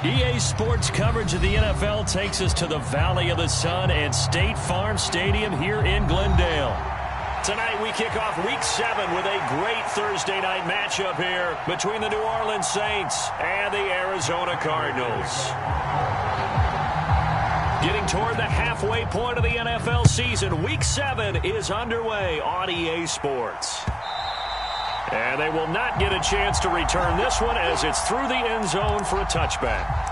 EA Sports coverage of the NFL takes us to the Valley of the Sun and State Farm Stadium here in Glendale. Tonight we kick off Week 7 with a great Thursday night matchup here between the New Orleans Saints and the Arizona Cardinals. Getting toward the halfway point of the NFL season, Week 7 is underway on EA Sports. And they will not get a chance to return this one as it's through the end zone for a touchback.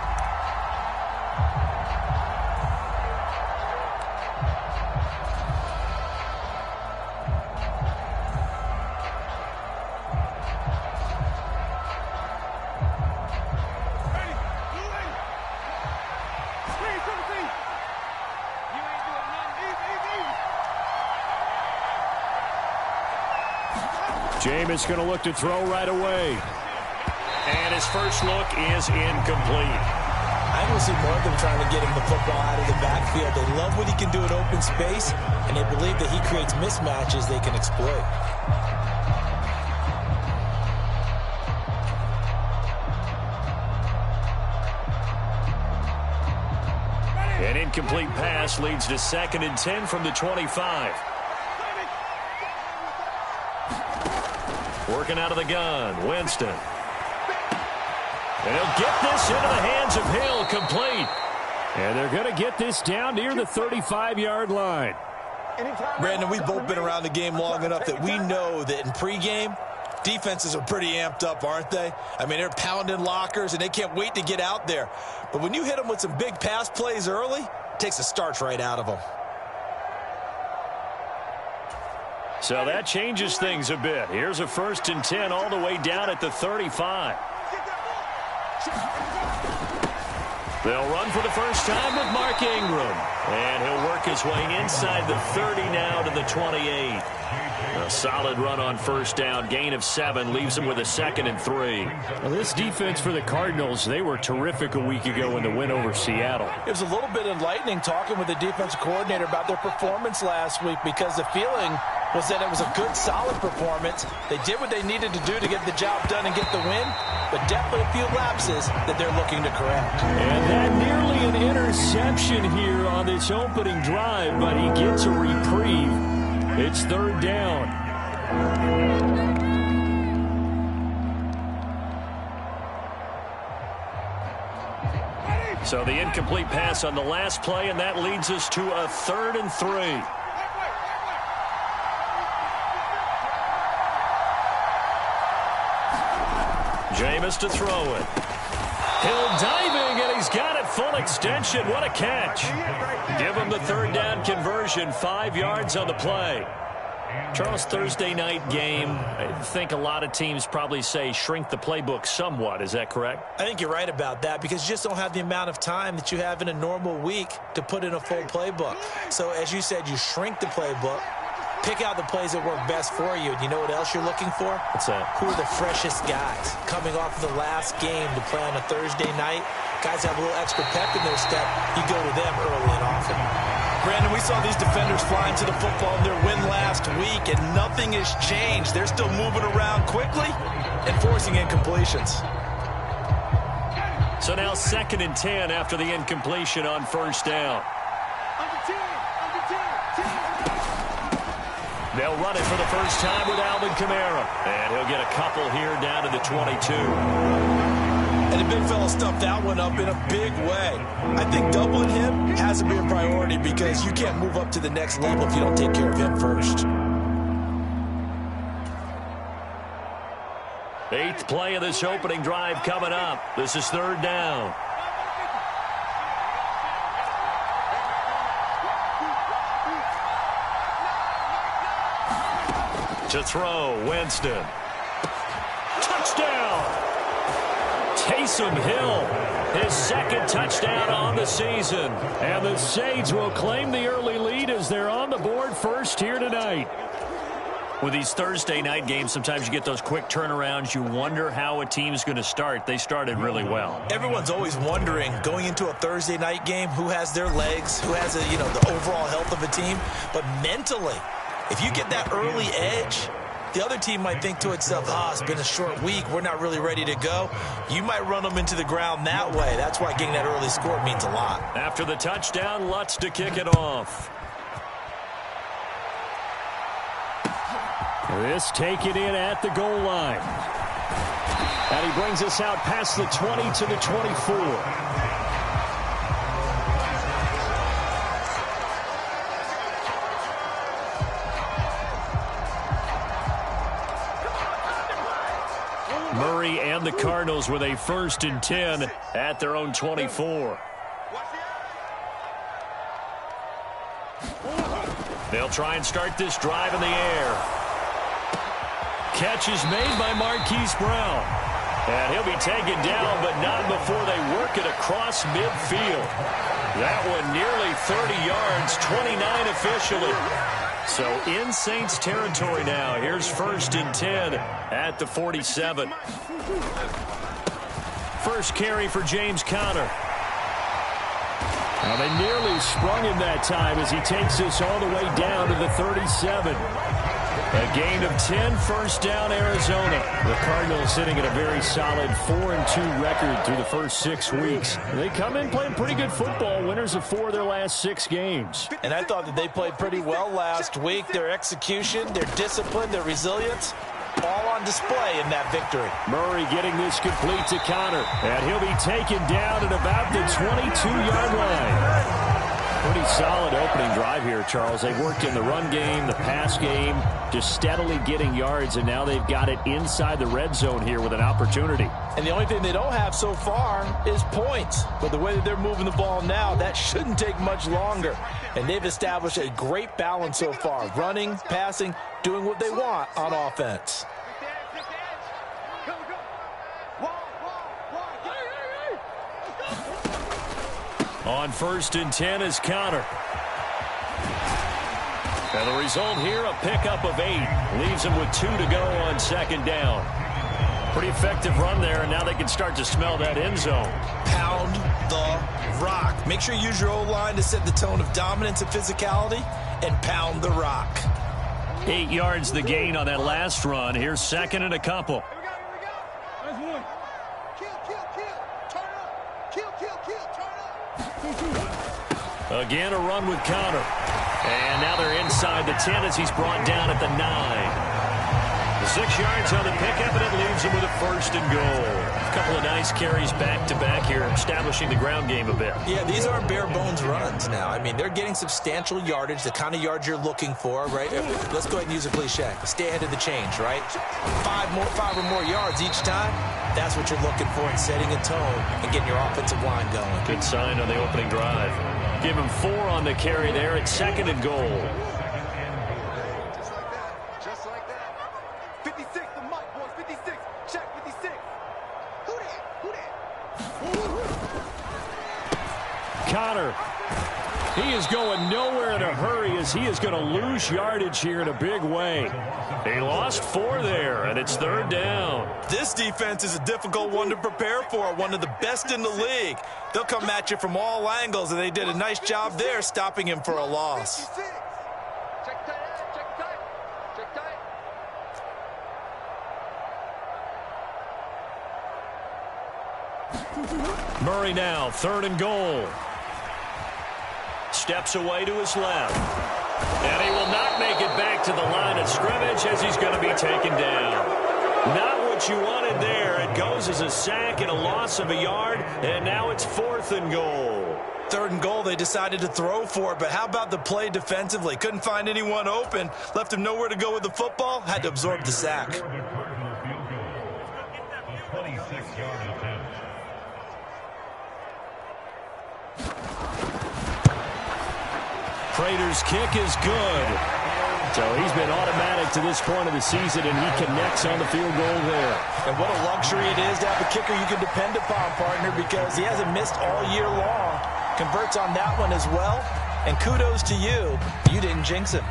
Jameis going to look to throw right away. And his first look is incomplete. I will see more of them trying to get him the football out of the backfield. They love what he can do in open space, and they believe that he creates mismatches they can exploit. An incomplete pass leads to 2nd and 10 from the 25. Working out of the gun, Winston. And he'll get this into the hands of Hill, complete. And they're going to get this down near the 35-yard line. Brandon, we've both been around the game long enough that we know that in pregame, defenses are pretty amped up, aren't they? I mean, they're pounding lockers, and they can't wait to get out there. But when you hit them with some big pass plays early, it takes the starch right out of them. So that changes things a bit. Here's a 1st and 10 all the way down at the 35. They'll run for the first time with Mark Ingram. And he'll work his way inside the 30 now to the 28. A solid run on 1st down. Gain of 7 leaves him with a 2nd and 3. Well, this defense for the Cardinals, they were terrific a week ago in the win over Seattle. It was a little bit enlightening talking with the defensive coordinator about their performance last week, because the feeling was that it was a good, solid performance. They did what they needed to do to get the job done and get the win, but definitely a few lapses that they're looking to correct. And that nearly an interception here on this opening drive, but he gets a reprieve. It's 3rd down. So the incomplete pass on the last play, and that leads us to a 3rd and 3. Jameis to throw it. Hill diving, and he's got it full extension. What a catch. Give him the 3rd down conversion, 5 yards on the play. Charles, Thursday night game, I think a lot of teams probably say shrink the playbook somewhat. Is that correct? I think you're right about that, because you just don't have the amount of time that you have in a normal week to put in a full playbook. So, as you said, you shrink the playbook. Pick out the plays that work best for you. And you know what else you're looking for? What's that? Who are the freshest guys coming off the last game to play on a Thursday night? Guys have a little extra pep in their step. You go to them early and often. Brandon, we saw these defenders flying to the football in their win last week, and nothing has changed. They're still moving around quickly and forcing incompletions. So now 2nd and 10 after the incompletion on 1st down. They'll run it for the first time with Alvin Kamara. And he'll get a couple here down to the 22. And the big fella stuffed that one up in a big way. I think doubling him has to be a priority, because you can't move up to the next level if you don't take care of him first. 8th play of this opening drive coming up. This is 3rd down. To throw, Winston. Touchdown! Taysom Hill, his 2nd touchdown on the season. And the Saints will claim the early lead as they're on the board first here tonight. With these Thursday night games, sometimes you get those quick turnarounds. You wonder how a team's going to start. They started really well. Everyone's always wondering, going into a Thursday night game, who has their legs, who has the overall health of a team. But mentally, if you get that early edge, The other team might think to itself, it's been a short week. We're not really ready to go. You might run them into the ground that way. That's why getting that early score means a lot. After the touchdown, Lutz to kick it off. This taken in at the goal line. And he brings us out past the 20 to the 24. Murray and the Cardinals with a 1st and 10 at their own 24. They'll try and start this drive in the air. Catch is made by Marquise Brown. And he'll be taken down, but not before they work it across midfield. That one nearly 30 yards, 29 officially. So in Saints territory now. Here's 1st and 10 at the 47. First carry for James Conner. Now they nearly sprung him that time as he takes this all the way down to the 37. A gain of 10, first down, Arizona. The Cardinals sitting at a very solid 4-2 record through the first 6 weeks. They come in playing pretty good football, winners of 4 of their last 6 games. And I thought that they played pretty well last week. Their execution, their discipline, their resilience, all on display in that victory. Murray getting this complete to Conner. And he'll be taken down at about the 22-yard line. Pretty solid opening drive here, Charles. They've worked in the run game, the pass game, just steadily getting yards, and now they've got it inside the red zone here with an opportunity. And the only thing they don't have so far is points. But the way that they're moving the ball now, that shouldn't take much longer. And they've established a great balance so far. Running, passing, doing what they want on offense. On 1st and 10 is Conner. And the result here, a pickup of 8. Leaves him with 2 to go on 2nd down. Pretty effective run there, and now they can start to smell that end zone. Pound the rock. Make sure you use your O-line to set the tone of dominance and physicality, and pound the rock. 8 yards the gain on that last run. Here's 2nd and a couple. Again, a run with Conner. And now they're inside the 10 as he's brought down at the 9. The 6 yards on the pickup, and it leaves him with a 1st and goal. A couple of nice carries back-to-back here, establishing the ground game a bit. Yeah, these aren't bare-bones runs now. I mean, they're getting substantial yardage, the kind of yards you're looking for, right? Let's go ahead and use a cliche. Stay ahead of the change, right? 5 or more yards each time. That's what you're looking for in setting a tone and getting your offensive line going. Good sign on the opening drive. Give him 4 on the carry there at 2nd and goal. Just like that. 56, the mic, boys. 56. Check 56. Who that? Conner. He is going nowhere in a hurry as he is going to lose yardage here in a big way. He lost 4 there, and it's 3rd down. This defense is a difficult one to prepare for, one of the best in the league. They'll come at you from all angles, and they did a nice job there stopping him for a loss. Check tight, check tight, check tight. Murray now, 3rd and goal. Steps away to his left. And he will not make it back to the line of scrimmage as he's going to be taken down. Not what you wanted there. It goes as a sack and a loss of a yard, and now it's 4th and goal. 3rd and goal, they decided to throw for it, but how about the play defensively? Couldn't find anyone open, left him nowhere to go with the football, had to absorb the sack. Prater's kick is good. So he's been automatic to this point of the season, and he connects on the field goal there. And what a luxury it is to have a kicker you can depend upon, partner, because he hasn't missed all year long. Converts on that one as well, and kudos to you. You didn't jinx him.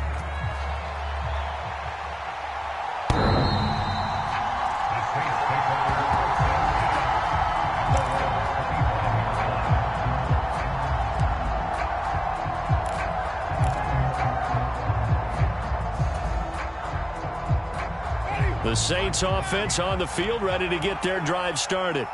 The Saints offense on the field, ready to get their drive started.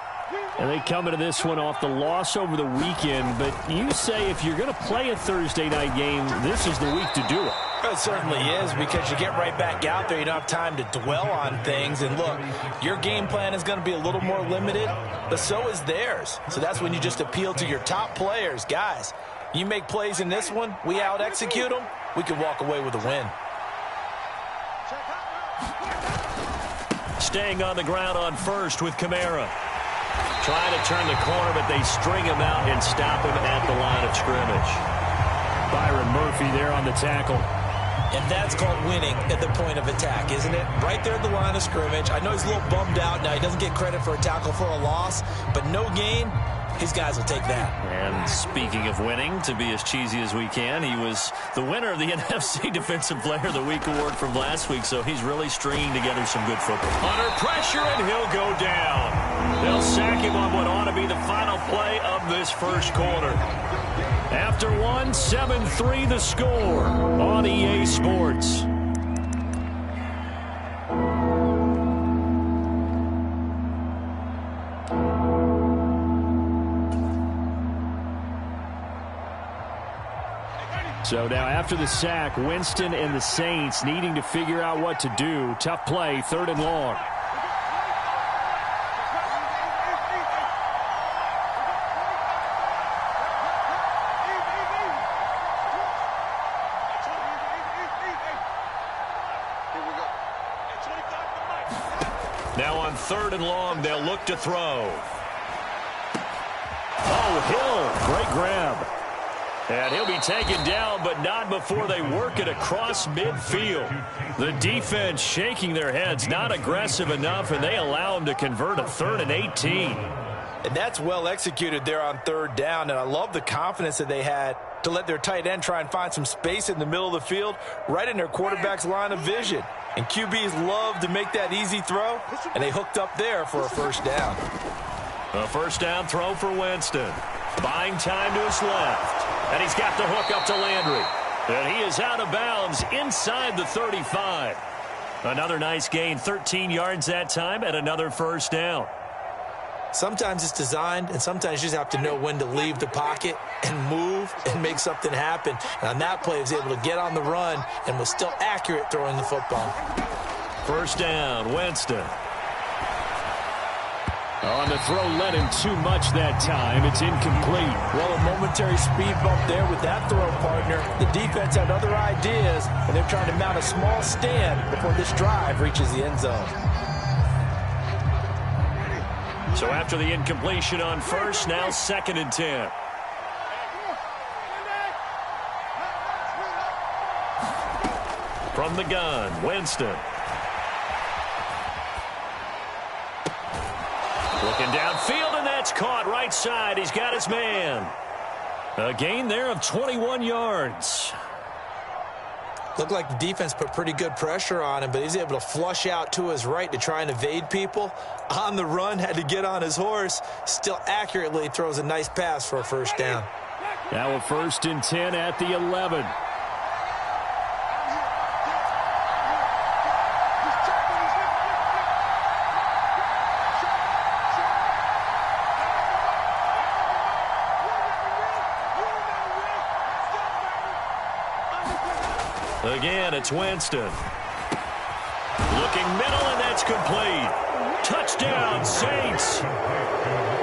And they come into this one off the loss over the weekend. But you say if you're going to play a Thursday night game, this is the week to do it. It certainly is, because you get right back out there. You don't have time to dwell on things. And look, your game plan is going to be a little more limited, but so is theirs. So that's when you just appeal to your top players. Guys, you make plays in this one, we out-execute them, we can walk away with a win. Staying on the ground on first with Kamara. Trying to turn the corner, but they string him out and stop him at the line of scrimmage. Byron Murphy there on the tackle. And that's called winning at the point of attack, isn't it? Right there at the line of scrimmage. I know he's a little bummed out now. He doesn't get credit for a tackle for a loss, but no gain, his guys will take that. And speaking of winning, to be as cheesy as we can, he was the winner of the NFC Defensive Player of the Week award from last week, so he's really stringing together some good football. Under pressure, and he'll go down. They'll sack him on what ought to be the final play of this first quarter. After one, 7-3 the score on EA Sports. So now after the sack, Winston and the Saints needing to figure out what to do. Tough play, 3rd and long. Now on 3rd and long, they'll look to throw. Oh, Hill, great grab. And he'll be taken down, but not before they work it across midfield. The defense shaking their heads, not aggressive enough, and they allow him to convert a 3rd and 18. And that's well executed there on 3rd down, and I love the confidence that they had to let their tight end try and find some space in the middle of the field, right in their quarterback's line of vision. And QBs love to make that easy throw, and they hooked up there for a 1st down. A 1st down throw for Winston. Buying time to his left. And he's got the hook up to Landry. And he is out of bounds inside the 35. Another nice gain, 13 yards that time, and another 1st down. Sometimes it's designed, and sometimes you just have to know when to leave the pocket and move and make something happen. And on that play, he was able to get on the run and was still accurate throwing the football. 1st down, Winston. On the throw, led him too much that time. It's incomplete. Well, a momentary speed bump there with that throw, partner. The defense had other ideas, and they're trying to mount a small stand before this drive reaches the end zone. So after the incompletion on 1st, now 2nd and 10. From the gun, Winston. Looking downfield, and that's caught right side. He's got his man. A gain there of 21 yards. Looked like the defense put pretty good pressure on him, but he's able to flush out to his right to try and evade people. On the run, had to get on his horse. Still accurately throws a nice pass for a 1st down. Now a 1st and 10 at the 11. Again, it's Winston. Looking middle, and that's complete. Touchdown, Saints.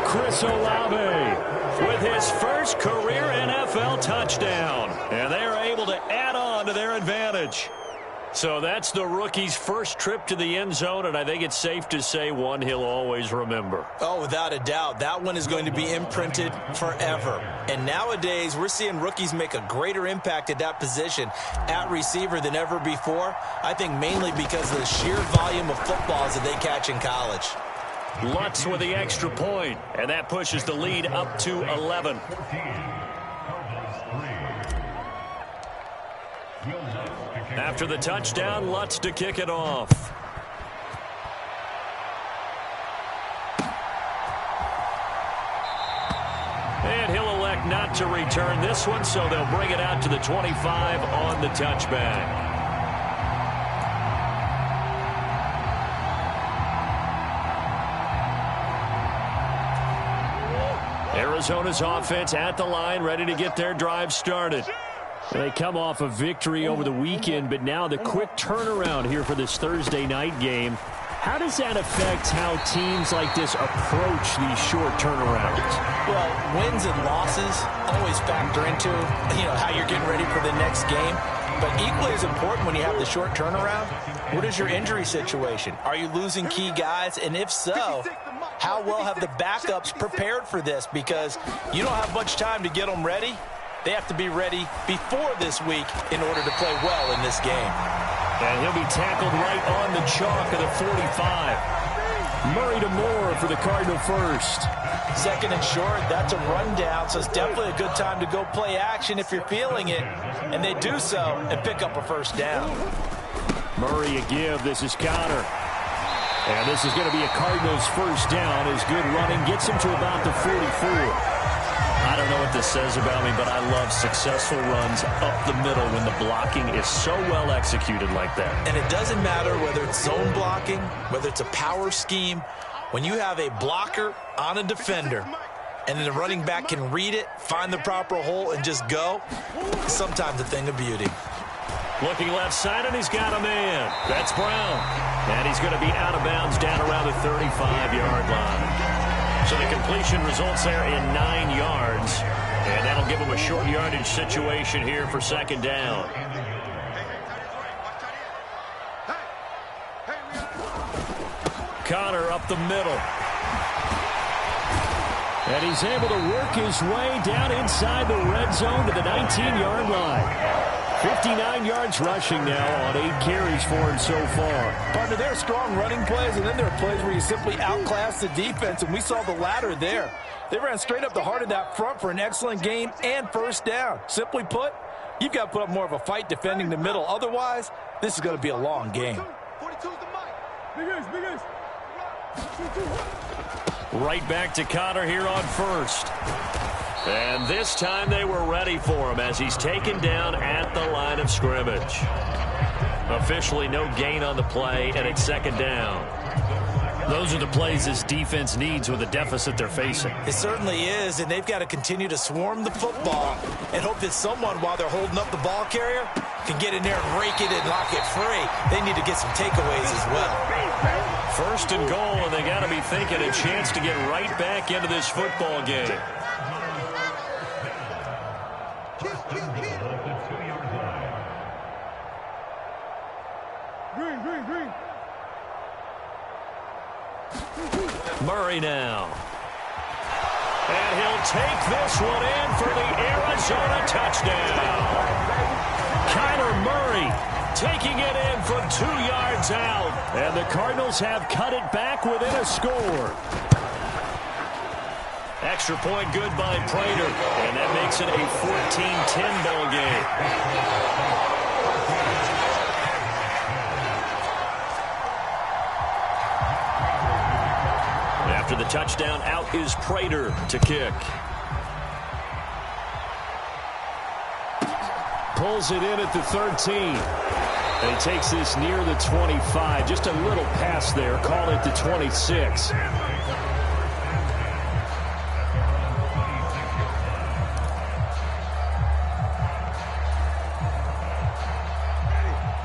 Chris Olave with his first career NFL touchdown. And they are able to add on to their advantage. So that's the rookie's first trip to the end zone, and I think it's safe to say one he'll always remember. Oh, without a doubt. That one is going to be imprinted forever. And nowadays, we're seeing rookies make a greater impact at that position at receiver than ever before. I think mainly because of the sheer volume of footballs that they catch in college. Lutz with the extra point, and that pushes the lead up to 11. After the touchdown, Lutz to kick it off. And he'll elect not to return this one, so they'll bring it out to the 25 on the touchback. Arizona's offense at the line, ready to get their drive started. They come off a victory over the weekend, but now the quick turnaround here for this Thursday night game. How does that affect how teams like this approach these short turnarounds? Well, wins and losses always factor into, how you're getting ready for the next game. But equally as important when you have the short turnaround, what is your injury situation? Are you losing key guys? And if so, how well have the backups prepared for this? Because you don't have much time to get them ready. They have to be ready before this week in order to play well in this game. And he'll be tackled right on the chalk of the 45. Murray to Moore for the Cardinal first. Second and short, that's a rundown, so it's definitely a good time to go play action if you're feeling it. And they do so and pick up a first down. Murray a give. This is Connor. And this is going to be a Cardinals first down. His good running gets him to about the 44. I don't know what this says about me, but I love successful runs up the middle when the blocking is so well executed like that. And it doesn't matter whether it's zone blocking, whether it's a power scheme. When you have a blocker on a defender and then the running back can read it, find the proper hole, and just go, it's sometimes a thing of beauty. Looking left side, and he's got a man. That's Brown. And he's going to be out of bounds down around the 35-yard line. So the completion results there in 9 yards. And that'll give him a short yardage situation here for second down. Connor up the middle. And he's able to work his way down inside the red zone to the 19-yard line. 59 yards rushing now on 8 carries for him so far. Partner, there are strong running plays, and then there are plays where you simply outclass the defense, and we saw the latter there. They ran straight up the heart of that front for an excellent game and first down. Simply put, you've got to put up more of a fight defending the middle. Otherwise, this is going to be a long game. Right back to Connor here on first. And this time they were ready for him as he's taken down at the line of scrimmage. Officially no gain on the play, and it's second down. Those are the plays this defense needs with the deficit they're facing. It certainly is, and they've got to continue to swarm the football and hope that someone, while they're holding up the ball carrier, can get in there and rake it and knock it free. They need to get some takeaways as well. First and goal, and they got to be thinking a chance to get right back into this football game. Murray now. And he'll take this one in for the Arizona touchdown. Kyler Murray taking it in from 2 yards out. And the Cardinals have cut it back within a score. Extra point good by Prater. And that makes it a 14-10 ball game. After the touchdown, out is Prater to kick. Pulls it in at the 13. And he takes this near the 25. Just a little pass there. Call it the 26.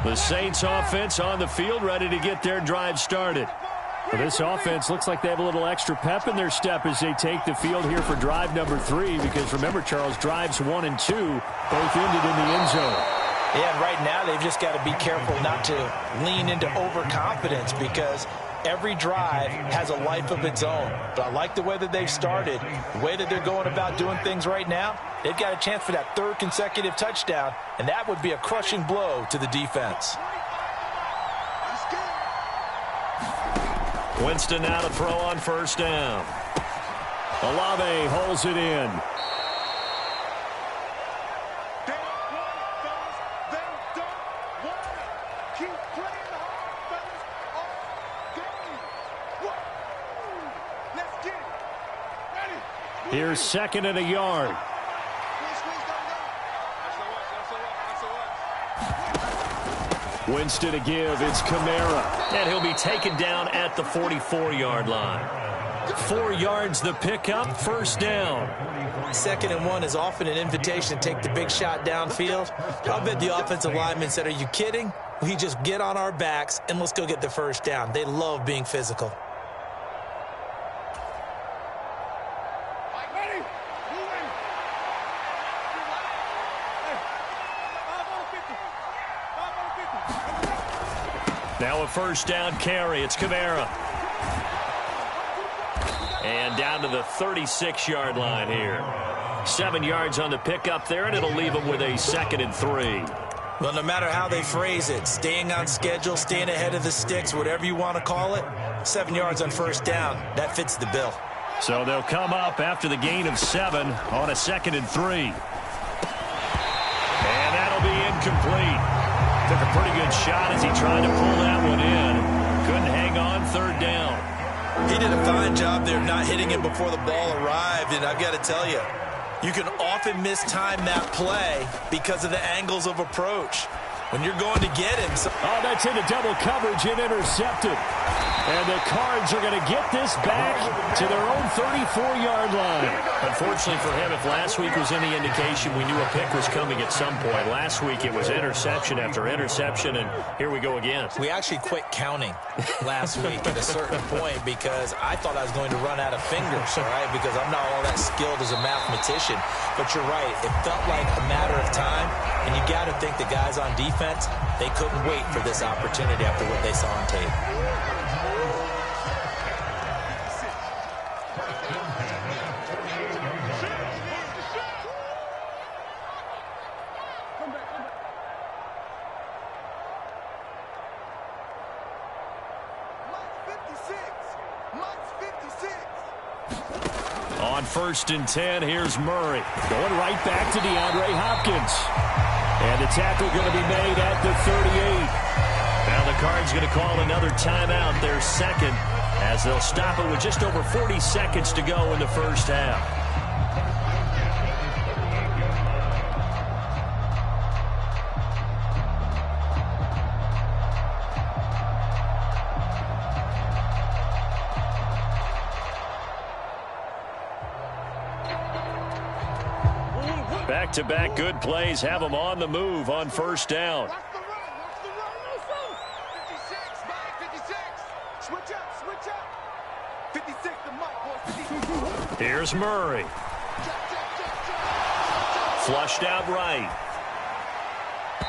The Saints offense on the field, ready to get their drive started. Well, this offense looks like they have a little extra pep in their step as they take the field here for drive number 3. Because remember, Charles, drives 1 and 2 both ended in the end zone. Yeah, and right now they've just got to be careful not to lean into overconfidence because every drive has a life of its own. But I like the way that they've started, the way that they're going about doing things right now. They've got a chance for that 3rd consecutive touchdown, and that would be a crushing blow to the defense. Winston now to throw on first down. Olave holds it in. Here's 2nd and a yard. Winston to give. It's Kamara. And he'll be taken down at the 44-yard line. 4 yards the pickup, first down. 2nd and 1 is often an invitation to take the big shot downfield. I'll bet the offensive lineman said, are you kidding? We just get on our backs and let's go get the first down. They love being physical. Now a first down carry. It's Kamara. And down to the 36-yard line here. 7 yards on the pickup there, and it'll leave them with a 2nd and 3. Well, no matter how they phrase it, staying on schedule, staying ahead of the sticks, whatever you want to call it, 7 yards on first down, that fits the bill. So they'll come up after the gain of 7 on a 2nd and 3. And that'll be incomplete. Took a pretty good shot as he tried to pull that one in. Couldn't hang on, 3rd down. He did a fine job there of not hitting it before the ball arrived, and I've got to tell you, you can often mistime that play because of the angles of approach. When you're going to get him. Oh, that's into double coverage and intercepted. And the Cards are going to get this back to their own 34-yard line. Unfortunately for him, if last week was any indication, we knew a pick was coming at some point. Last week it was interception after interception, and here we go again. We actually quit counting last week at a certain point because I thought I was going to run out of fingers, all right, because I'm not all that skilled as a mathematician. But you're right. It felt like a matter of time, and you got to think the guys on defense, they couldn't wait for this opportunity after what they saw on tape. On 1st and 10, here's Murray. Going right back to DeAndre Hopkins. And the tackle going to be made at the 38. Now the Cards going to call another timeout, their 2nd, as they'll stop it with just over 40 seconds to go in the first half. Back-to-back good plays have them on the move on first down. Watch the run. 56, Mike, 56. Switch up. 56 to Mike, boys. 56. Here's Murray. Flushed out right.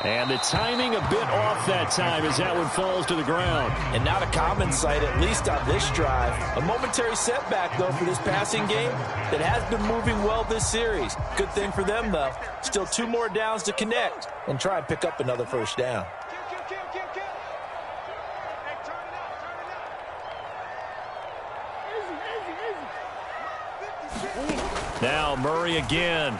And the timing a bit off that time as that one falls to the ground. And not a common sight, at least on this drive. A momentary setback, though, for this passing game that has been moving well this series. Good thing for them, though. Still 2 more downs to connect and try and pick up another first down. Kill. Hey, turn it out. Easy. Now Murray again.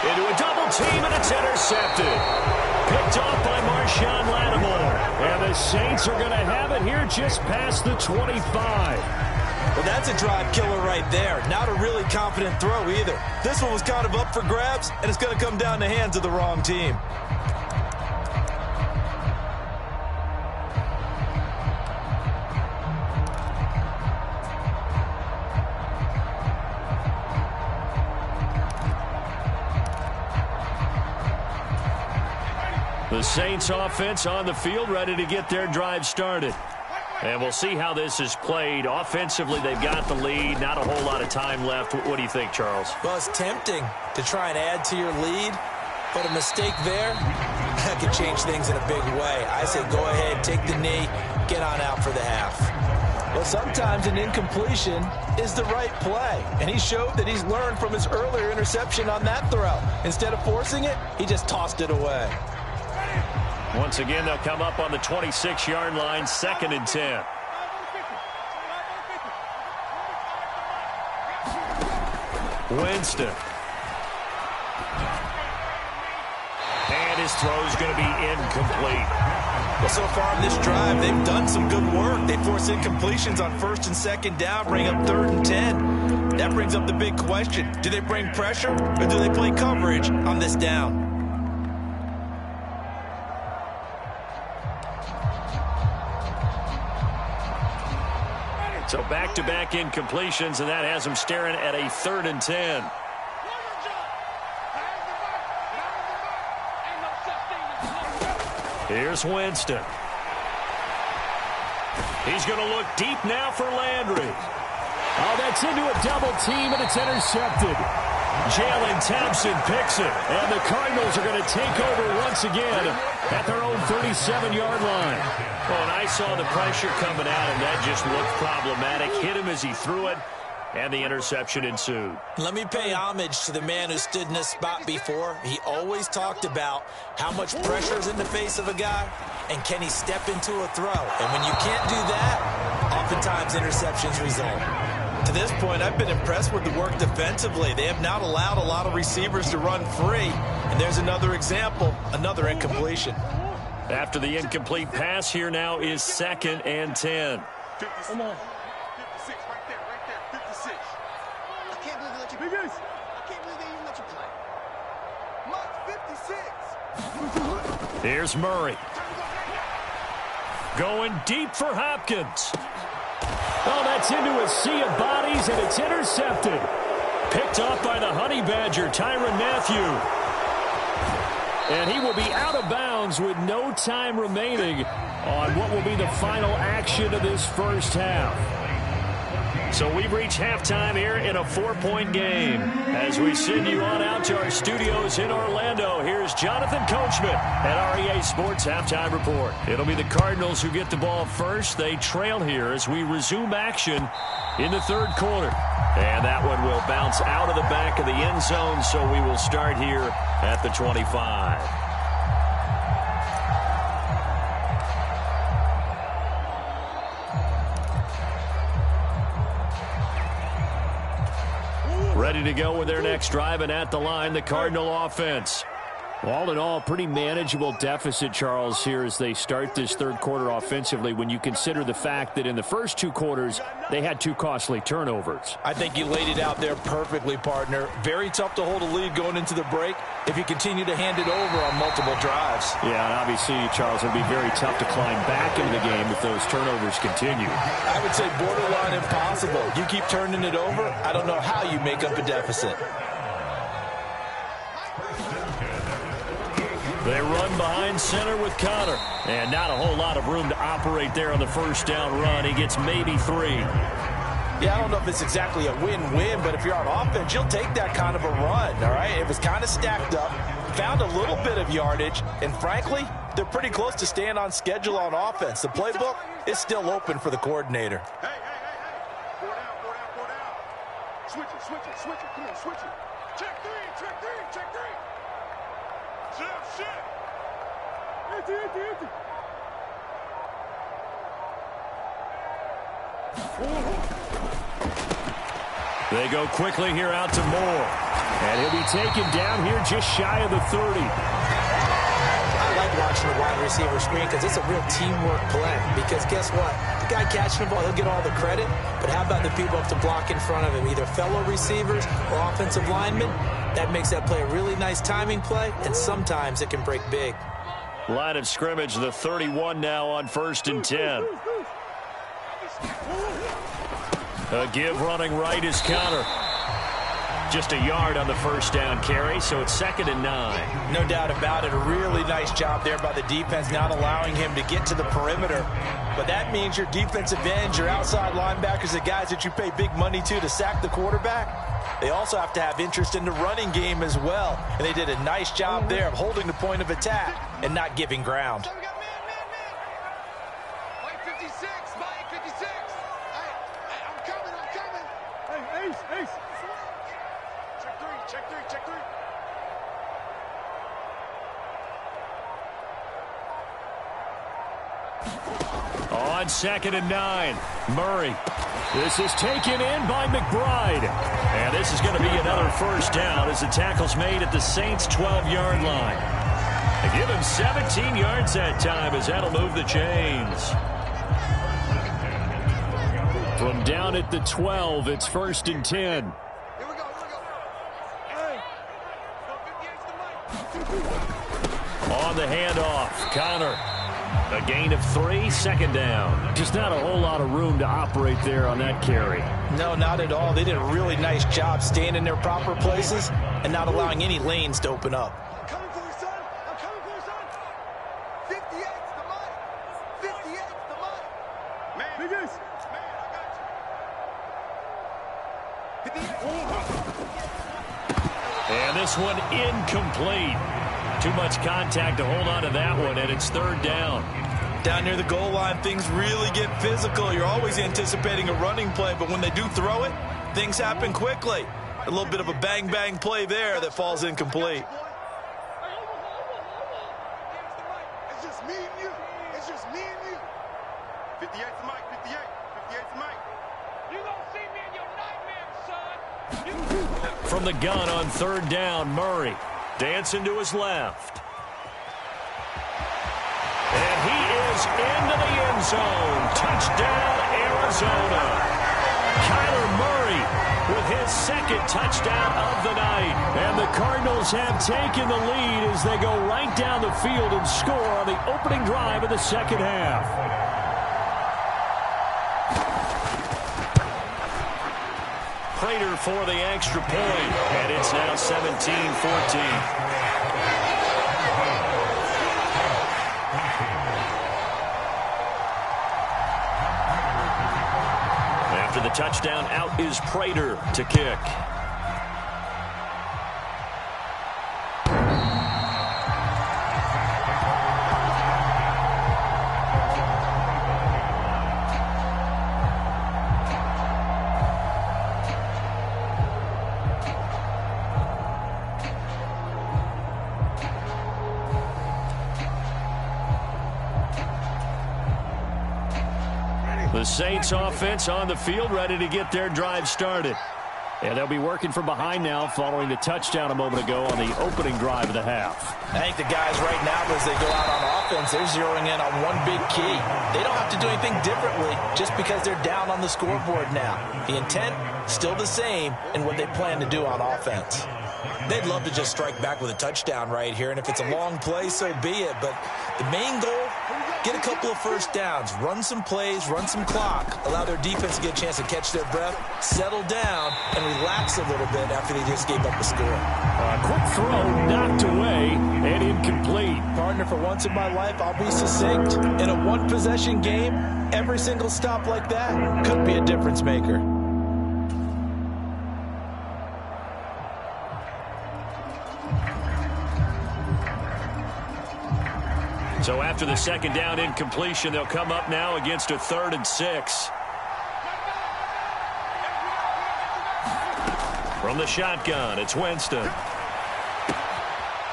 Into a double team, and it's intercepted. Picked off by Marshawn Lattimore. And the Saints are going to have it here just past the 25. Well, that's a drive killer right there. Not a really confident throw either. This one was kind of up for grabs, and it's going to come down the hands of the wrong team. The Saints offense on the field, ready to get their drive started. And we'll see how this is played. Offensively, they've got the lead. Not a whole lot of time left. What do you think, Charles? Well, it's tempting to try and add to your lead, but a mistake there, that could change things in a big way. I say go ahead, take the knee, get on out for the half. Well, sometimes an incompletion is the right play, and he showed that he's learned from his earlier interception on that throw. Instead of forcing it, he just tossed it away. Once again, they'll come up on the 26-yard line, 2nd and 10. Winston. And his throw's going to be incomplete. Well, so far in this drive, they've done some good work. They force incompletions on 1st and 2nd down, bring up 3rd and 10. That brings up the big question. Do they bring pressure, or do they play coverage on this down? So back-to-back incompletions, and that has him staring at a 3rd and 10. Here's Winston. He's going to look deep now for Landry. Oh, that's into a double team, and it's intercepted. Jalen Thompson picks it, and the Cardinals are going to take over once again at their own 37-yard line. Well, and I saw the pressure coming out, and that just looked problematic. Hit him as he threw it, and the interception ensued. Let me pay homage to the man who stood in this spot before. He always talked about how much pressure is in the face of a guy, and can he step into a throw. And when you can't do that, oftentimes interceptions result. To this point, I've been impressed with the work defensively. They have not allowed a lot of receivers to run free. And there's another example, another incompletion. After the incomplete pass, here now is 2nd and 10. 56. Come on. 56, right there, 56. I can't believe they let you play. I can't believe they even let you play. Mark 56. Here's Murray. Going deep for Hopkins. Oh, that's into a sea of bodies, and it's intercepted. Picked up by the Honey Badger, Tyrann Mathieu. And he will be out of bounds with no time remaining on what will be the final action of this first half. So we've reached halftime here in a 4-point game. As we send you on out to our studios in Orlando, here's Jonathan Coachman at REA Sports Halftime Report. It'll be the Cardinals who get the ball first. They trail here as we resume action in the 3rd quarter. And that one will bounce out of the back of the end zone, so we will start here at the 25. Ready to go with their next drive, and at the line, the Cardinal offense. All in all, pretty manageable deficit, Charles, here as they start this 3rd quarter offensively when you consider the fact that in the first 2 quarters, they had 2 costly turnovers. I think you laid it out there perfectly, partner. Very tough to hold a lead going into the break if you continue to hand it over on multiple drives. Yeah, and obviously, Charles, it would be very tough to climb back into the game if those turnovers continue. I would say borderline impossible. You keep turning it over, I don't know how you make up a deficit. They run behind center with Connor. And not a whole lot of room to operate there on the first down run. He gets maybe 3. Yeah, I don't know if it's exactly a win-win, but if you're on offense, you'll take that kind of a run, all right? It was kind of stacked up, found a little bit of yardage, and frankly, they're pretty close to staying on schedule on offense. The playbook is still open for the coordinator. Hey. 4 down. Switch it. Come on, switch it. Check 3. Shit. Empty. They go quickly here out to Moore. And he'll be taken down here just shy of the 30. I like watching the wide receiver screen because it's a real teamwork play. Because guess what? The guy catching the ball, he'll get all the credit. But how about the people up to block in front of him, either fellow receivers or offensive linemen? That makes that play a really nice timing play, and sometimes it can break big. Line of scrimmage, the 31 now on 1st and 10. A give running right is Connor. Just a yard on the first down carry, so it's 2nd and 9. No doubt about it. A really nice job there by the defense, not allowing him to get to the perimeter. But that means your defensive ends, your outside linebackers, the guys that you pay big money to sack the quarterback, they also have to have interest in the running game as well. And they did a nice job there of holding the point of attack and not giving ground. So we got man. Mike 56. Hey, I'm coming. Hey, Ace. Check 3. On 2nd and 9, Murray. This is taken in by McBride. And this is going to be another first down as the tackle's made at the Saints' 12-yard line. They give him 17 yards that time as that'll move the chains. From down at the 12, it's 1st and 10. Here we go. Hey. On the handoff, Connor. A gain of 3, second down. Just not a whole lot of room to operate there on that carry. No, not at all. They did a really nice job staying in their proper places and not allowing any lanes to open up. I'm coming for you, son. I'm coming for you, son. 58's the money. 58's the money. Man, man, I got you. And this one incomplete. Too much contact to hold on to that one, and it's third down. Down near the goal line, things really get physical. You're always anticipating a running play, but when they do throw it, things happen quickly. A little bit of a bang-bang play there that falls incomplete. It's just me and you. It's just me and you. 58's the mic. 58's the mic. You gonna see me in your nightmares, son. From the gun on third down, Murray dancing to his left. And he is into the end zone. Touchdown, Arizona. Kyler Murray with his second touchdown of the night. And the Cardinals have taken the lead as they go right down the field and score on the opening drive of the second half. Prater for the extra point, and it's now 17-14. After the touchdown, out is Prater to kick. The Saints offense on the field, ready to get their drive started. And they'll be working from behind now following the touchdown a moment ago on the opening drive of the half. I think the guys right now, as they go out on offense, they're zeroing in on one big key. They don't have to do anything differently just because they're down on the scoreboard now. The intent, still the same in what they plan to do on offense. They'd love to just strike back with a touchdown right here, and if it's a long play, so be it. But the main goal, get a couple of first downs, run some plays, run some clock, allow their defense to get a chance to catch their breath, settle down, and relax a little bit after they just gave up a score. A quick throw knocked away and incomplete. Partner, for once in my life, I'll be succinct. In a one-possession game, every single stop like that could be a difference maker. So after the second down incompletion, they'll come up now against a 3rd and 6. From the shotgun, it's Winston.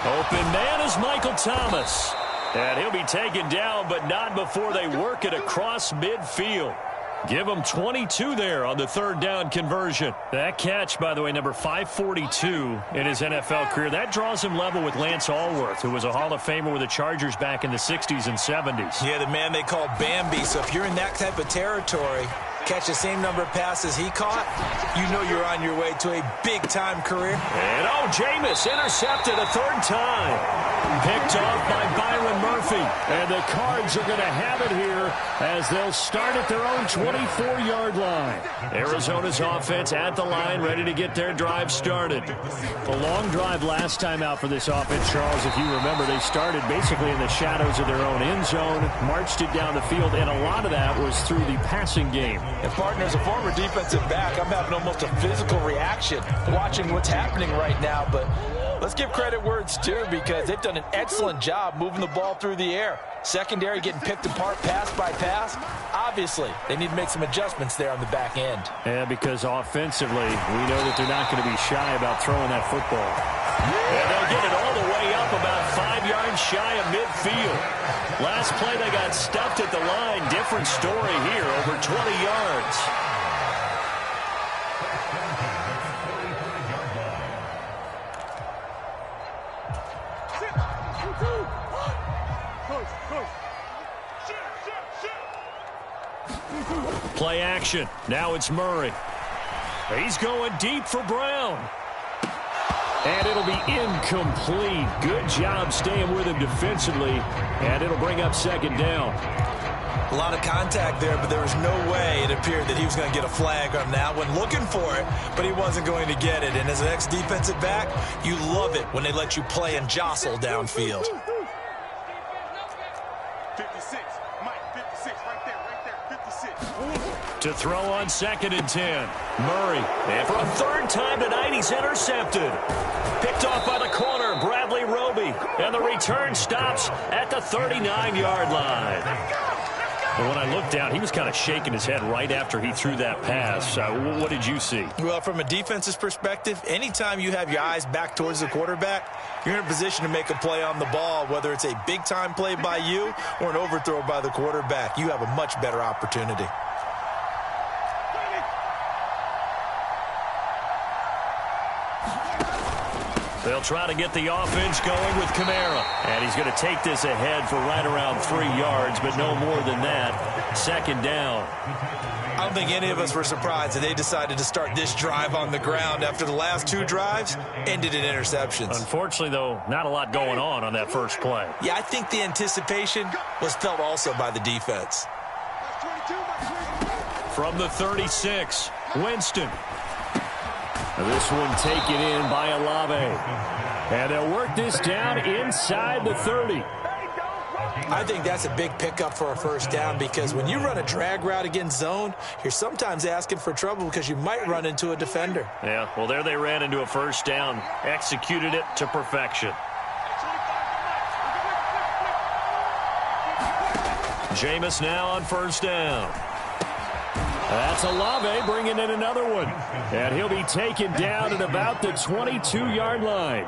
Open man is Michael Thomas. And he'll be taken down, but not before they work it across midfield. Give him 22 there on the 3rd down conversion. That catch, by the way, number 542 in his NFL career. That draws him level with Lance Allworth, who was a Hall of Famer with the Chargers back in the 60s and 70s. Yeah, the man they call Bambi. So if you're in that type of territory, catch the same number of passes he caught, you know you're on your way to a big-time career. And, Jameis intercepted a 3rd time. Picked off by Byron Murphy. And the Cards are going to have it here as they'll start at their own 24-yard line. Arizona's offense at the line, ready to get their drive started. A long drive last time out for this offense, Charles. If you remember, they started basically in the shadows of their own end zone, marched it down the field, and a lot of that was through the passing game. And partner, as a former defensive back, I'm having almost a physical reaction watching what's happening right now. But let's give credit where it's due, because they've done an excellent job moving the ball through the air. Secondary getting picked apart pass by pass. Obviously, they need to make some adjustments there on the back end. Yeah, because offensively, we know that they're not going to be shy about throwing that football. And they'll get it all the way up about 5 yards shy of midfield. Last play, they got stuffed at the line. Different story here, over 20 yards. Play action. Now it's Murray. He's going deep for Brown. And it'll be incomplete. Good job staying with him defensively. And it'll bring up second down. A lot of contact there, but there was no way it appeared that he was going to get a flag on that one. Looking for it, but he wasn't going to get it. And as an ex-defensive back, you love it when they let you play and jostle downfield. 56. Mike, 56. Right there. 56. To throw on 2nd and 10. Murray. And for a third time tonight, he's intercepted. Picked off by the corner, Bradley Roby. And the return stops at the 39-yard line. But when I looked down, he was kind of shaking his head right after he threw that pass. What did you see? Well, from a defense's perspective, anytime you have your eyes back towards the quarterback, you're in a position to make a play on the ball, whether it's a big-time play by you or an overthrow by the quarterback. You have a much better opportunity. They'll try to get the offense going with Kamara. And he's going to take this ahead for right around 3 yards, but no more than that. 2nd down. I don't think any of us were surprised that they decided to start this drive on the ground after the last 2 drives ended in interceptions. Unfortunately, though, not a lot going on that first play. Yeah, I think the anticipation was felt also by the defense. From the 36, Winston. This one taken in by Olave. And they'll work this down inside the 30. I think that's a big pickup for a first down because when you run a drag route against zone, you're sometimes asking for trouble because you might run into a defender. Yeah, well, there they ran into a first down. Executed it to perfection. Jameis now on first down. That's Olave bringing in another one. And he'll be taken down at about the 22-yard line.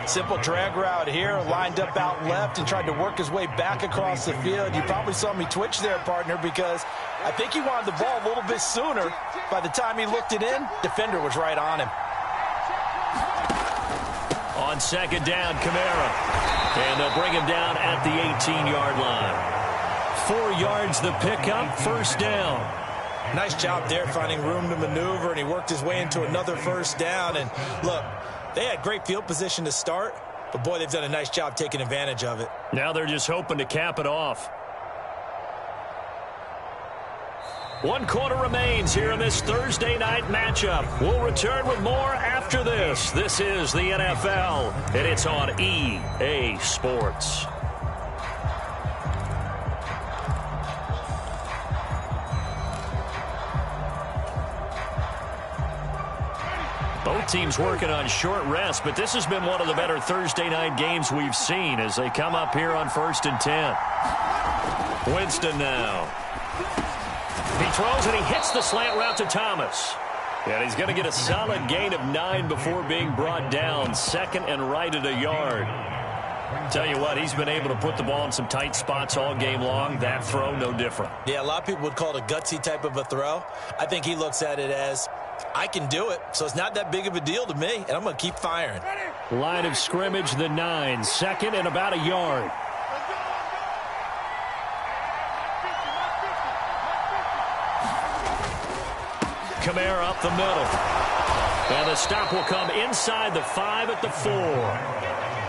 Simple drag route here, lined up out left and tried to work his way back across the field. You probably saw me twitch there, partner, because I think he wanted the ball a little bit sooner. By the time he looked it in, defender was right on him. On 2nd down, Kamara. And they'll bring him down at the 18-yard line. 4 yards the pickup, first down. Nice job there finding room to maneuver, and he worked his way into another first down. And look, they had great field position to start, but boy, they've done a nice job taking advantage of it. Now they're just hoping to cap it off. 1 quarter remains here in this Thursday night matchup. We'll return with more after this. This is the NFL, and it's on EA Sports. Both teams working on short rest, but this has been one of the better Thursday night games we've seen as they come up here on 1st and 10. Winston now. He throws and he hits the slant route to Thomas. And he's going to get a solid gain of 9 before being brought down. 2nd and right at a yard. Tell you what, he's been able to put the ball in some tight spots all game long. That throw, no different. Yeah, a lot of people would call it a gutsy type of a throw. I think he looks at it as, I can do it, so it's not that big of a deal to me, and I'm going to keep firing. Line of scrimmage, the 9. 2nd and about a yard. Kamara up the middle. And the stop will come inside the 5 at the 4.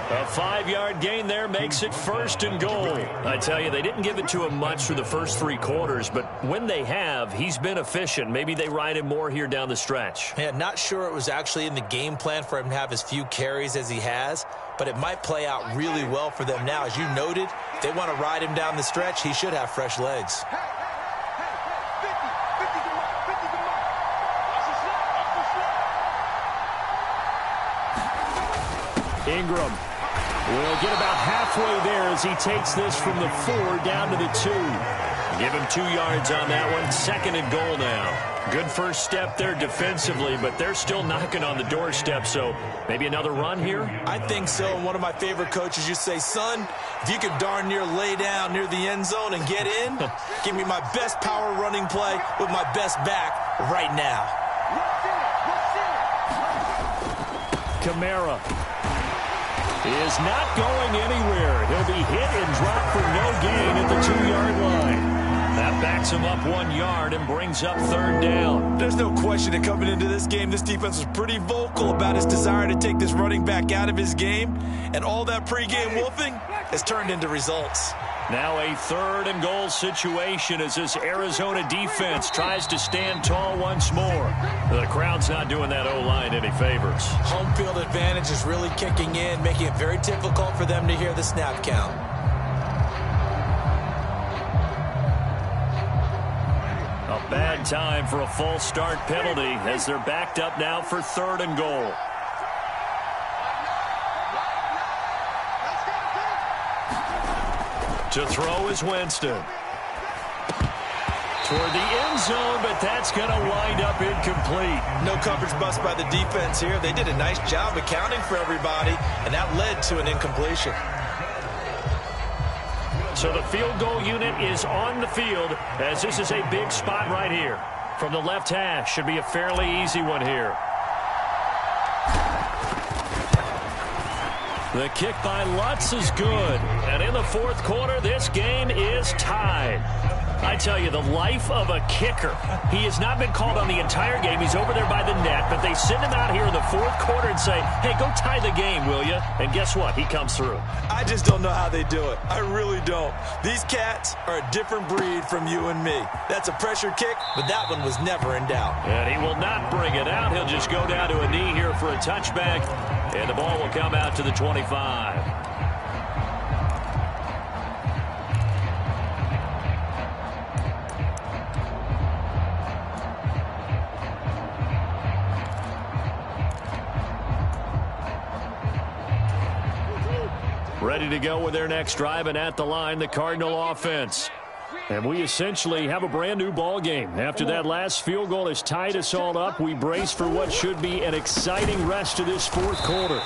A 5-yard gain there makes it 1st and goal. I tell you, they didn't give it to him much through the first 3 quarters, but when they have, he's been efficient. Maybe they ride him more here down the stretch. Yeah, not sure it was actually in the game plan for him to have as few carries as he has, but it might play out really well for them now. As you noted, if they want to ride him down the stretch, he should have fresh legs. Ingram will get about halfway there as he takes this from the 4 down to the 2. Give him 2 yards on that one. 2nd and goal now. Good first step there defensively, but they're still knocking on the doorstep, so maybe another run here? I think so, and one of my favorite coaches used to say, son, if you can darn near lay down near the end zone and get in, give me my best power running play with my best back right now. Kamara is not going anywhere. He'll be hit and dropped for no gain at the 2-yard line. That backs him up 1 yard and brings up third down. There's no question that coming into this game, this defense was pretty vocal about his desire to take this running back out of his game. And all that pregame wolfing has turned into results. Now a 3rd and goal situation as this Arizona defense tries to stand tall once more. The crowd's not doing that O-line any favors. Home field advantage is really kicking in, making it very difficult for them to hear the snap count. A bad time for a false start penalty as they're backed up now for 3rd and goal. To throw is Winston. Toward the end zone, but that's going to wind up incomplete. No coverage bust by the defense here. They did a nice job accounting for everybody, and that led to an incompletion. So the field goal unit is on the field as this is a big spot right here. From the left hash, should be a fairly easy one here. The kick by Lutz is good. And in the 4th quarter, this game is tied. I tell you, the life of a kicker. He has not been called on the entire game. He's over there by the net, but they send him out here in the 4th quarter and say, hey, go tie the game, will you? And guess what? He comes through. I just don't know how they do it. I really don't. These cats are a different breed from you and me. That's a pressure kick, but that one was never in doubt. And he will not bring it out. He'll just go down to a knee here for a touchback, and the ball will come out to the 25. Ready to go with their next drive, and at the line, the Cardinal offense. And we essentially have a brand new ball game. After that last field goal has tied us all up, we brace for what should be an exciting rest of this 4th quarter.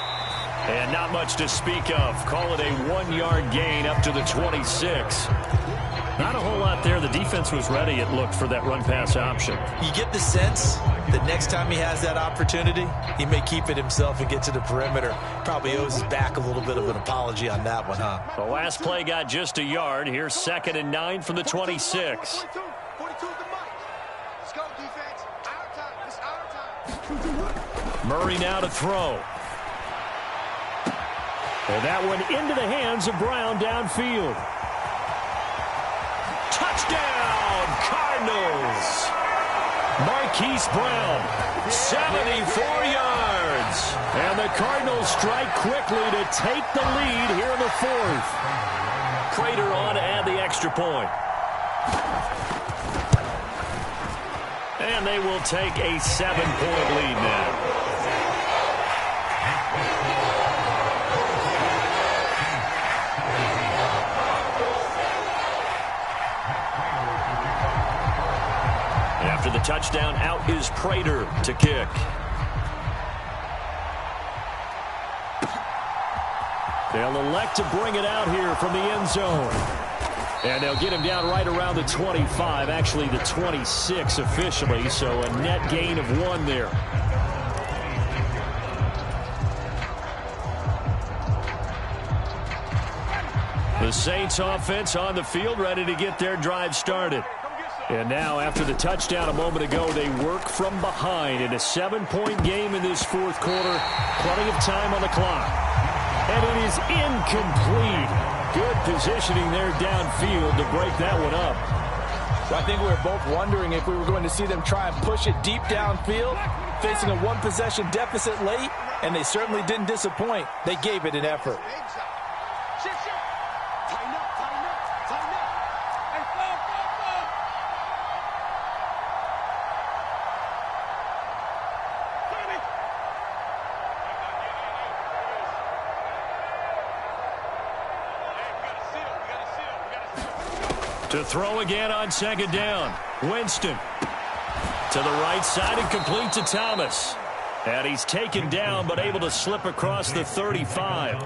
And not much to speak of. Call it a 1-yard gain up to the 26. Not a whole lot there. The defense was ready, it looked, for that run-pass option. You get the sense that next time he has that opportunity, he may keep it himself and get to the perimeter. Probably owes his back a little bit of an apology on that one, huh? The last play got just a yard. Here's 2nd and 9 from the 26. 42 the mic. Let's go, defense. Our time. It's our time. Murray now to throw. And that one into the hands of Brown downfield. Touchdown, Cardinals. Marquise Brown, 74 yards. And the Cardinals strike quickly to take the lead here in the 4th. Prater on to add the extra point. And they will take a 7-point lead now. After the touchdown, out is Prater to kick. They'll elect to bring it out here from the end zone. And they'll get him down right around the 25, actually the 26 officially, so a net gain of 1 there. The Saints offense on the field, ready to get their drive started. And now, after the touchdown a moment ago, they work from behind in a 7-point game in this 4th quarter. Plenty of time on the clock. And it is incomplete. Good positioning there downfield to break that one up. So I think we were both wondering if we were going to see them try and push it deep downfield, facing a 1-possession deficit late, and they certainly didn't disappoint. They gave it an effort. To throw again on 2nd down. Winston to the right side and complete to Thomas. And he's taken down but able to slip across the 35.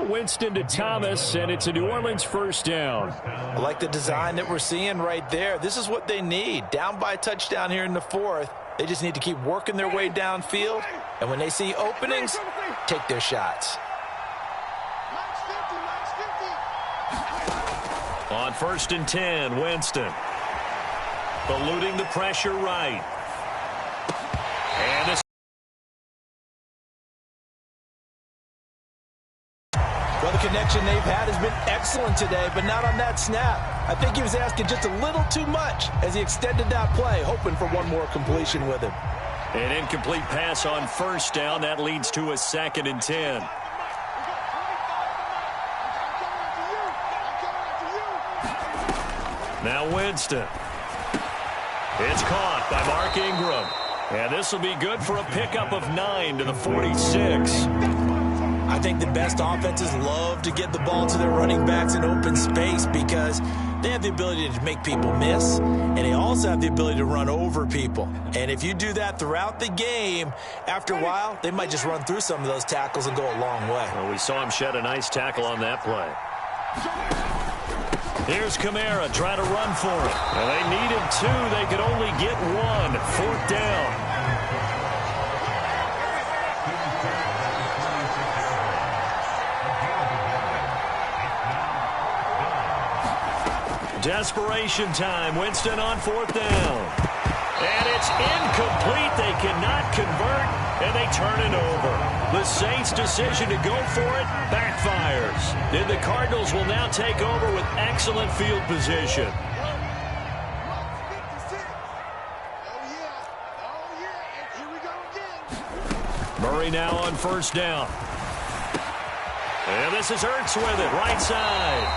Winston to Thomas, and it's a New Orleans 1st down. I like the design that we're seeing right there. This is what they need. Down by a touchdown here in the 4th. They just need to keep working their way downfield. And when they see openings, take their shots. On 1st and 10, Winston. Eluding the pressure right. And well, the connection they've had has been excellent today, but not on that snap. I think he was asking just a little too much as he extended that play, hoping for one more completion with him. an incomplete pass on 1st down. That leads to a 2nd and 10. Now Winston. It's caught by Mark Ingram. And this will be good for a pickup of 9 to the 46. I think the best offenses love to get the ball to their running backs in open space because they have the ability to make people miss, and they also have the ability to run over people. And if you do that throughout the game, after a while, they might just run through some of those tackles and go a long way. Well, we saw him shed a nice tackle on that play. Here's Kamara trying to run for it. And they needed 2. They could only get 1. 4th down. Desperation time. Winston on 4th down. And it's incomplete. They cannot convert, and they turn it over. The Saints' decision to go for it backfires. And the Cardinals will now take over with excellent field position. Murray now on 1st down. And this is Ertz with it, right side.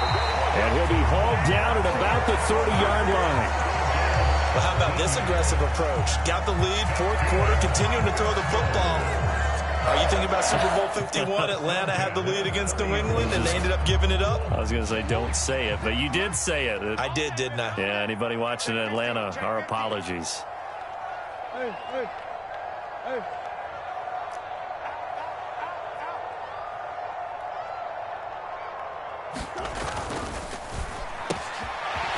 And he'll be hauled down at about the 30-yard line. Well, how about this aggressive approach? Got the lead, 4th quarter, continuing to throw the football. Are you thinking about Super Bowl 51? Atlanta had the lead against New England, and they ended up giving it up? I was going to say don't say it, but you did say it. I did, didn't I? Yeah, anybody watching Atlanta, our apologies. Hey.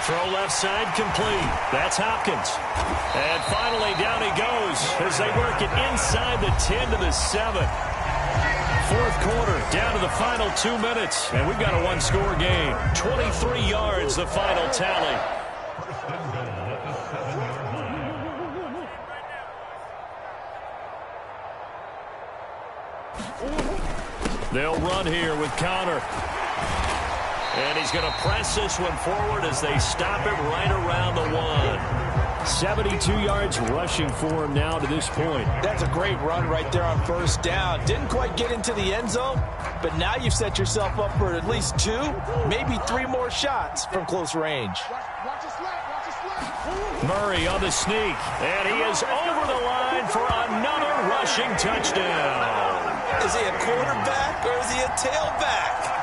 Throw left side complete. That's Hopkins. And finally down he goes as they work it inside the 10 to the 7. 4th quarter down to the final 2 minutes. And we've got a one-score game. 23 yards the final tally. They'll run here with Connor. And he's going to press this one forward as they stop it right around the 1. 72 yards rushing for him now to this point. That's a great run right there on 1st down. Didn't quite get into the end zone, but now you've set yourself up for at least 2, maybe 3 more shots from close range. Murray on the sneak, and he is over the line for another rushing touchdown. Is he a quarterback or is he a tailback?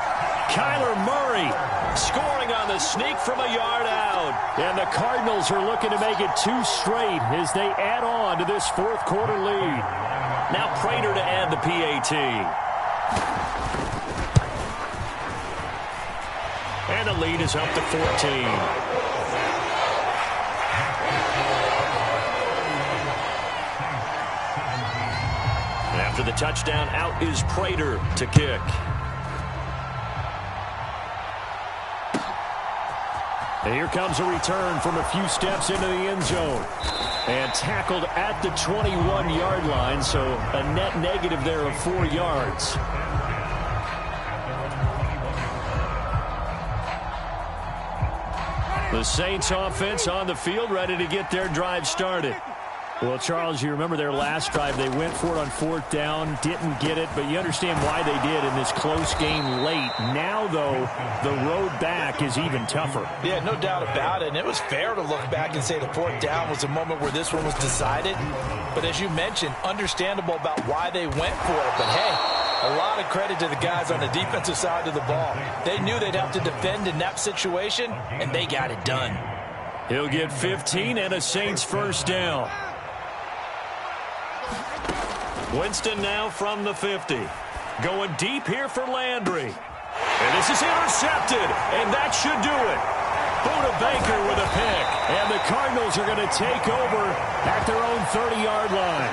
Kyler Murray scoring on the sneak from a yard out. And the Cardinals are looking to make it 2 straight as they add on to this 4th quarter lead. Now Prater to add the PAT. And the lead is up to 14. After the touchdown, out is Prater to kick. And here comes a return from a few steps into the end zone. And tackled at the 21-yard line, so a net negative there of 4 yards. The Saints offense on the field, ready to get their drive started. Well, Charles, you remember their last drive. They went for it on 4th down, didn't get it, but you understand why they did in this close game late. Now, though, the road back is even tougher. Yeah, no doubt about it. And it was fair to look back and say the 4th down was the moment where this one was decided. But as you mentioned, understandable about why they went for it. But, hey, a lot of credit to the guys on the defensive side of the ball. They knew they'd have to defend in that situation, and they got it done. He'll get 15 and a Saints 1st down. Winston now from the 50. Going deep here for Landry. And this is intercepted, and that should do it. Buda Baker with a pick. And the Cardinals are going to take over at their own 30-yard line.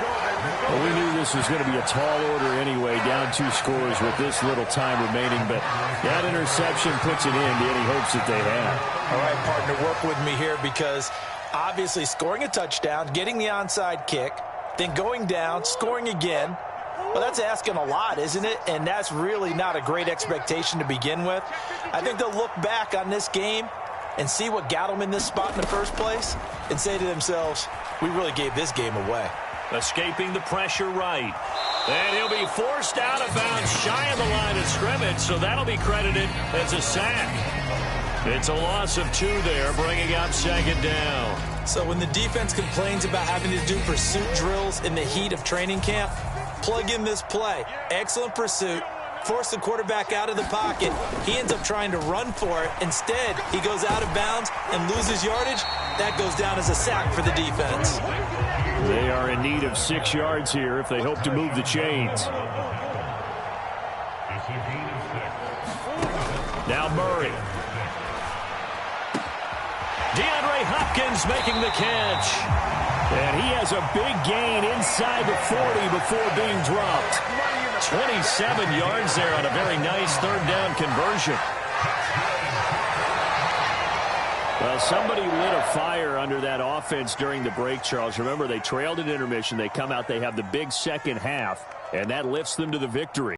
Well, we knew this was going to be a tall order anyway, down 2 scores with this little time remaining. But that interception puts an end to any hopes that they had. All right, partner, work with me here because obviously scoring a touchdown, getting the onside kick, then going down, scoring again. Well, that's asking a lot, isn't it? And that's really not a great expectation to begin with. I think they'll look back on this game and see what got them in this spot in the first place and say to themselves, we really gave this game away. Escaping the pressure right. And he'll be forced out of bounds shy of the line of scrimmage, so that'll be credited as a sack. It's a loss of 2 there, bringing up 2nd down. So when the defense complains about having to do pursuit drills in the heat of training camp, plug in this play. Excellent pursuit. Force the quarterback out of the pocket. He ends up trying to run for it. Instead, he goes out of bounds and loses yardage. That goes down as a sack for the defense. They are in need of 6 yards here if they hope to move the chains. Now Murray. DeAndre Hopkins making the catch. And he has a big gain inside the 40 before being dropped. 27 yards there on a very nice 3rd down conversion. Well, somebody lit a fire under that offense during the break, Charles. Remember, they trailed at intermission. They come out, they have the big second half, and that lifts them to the victory.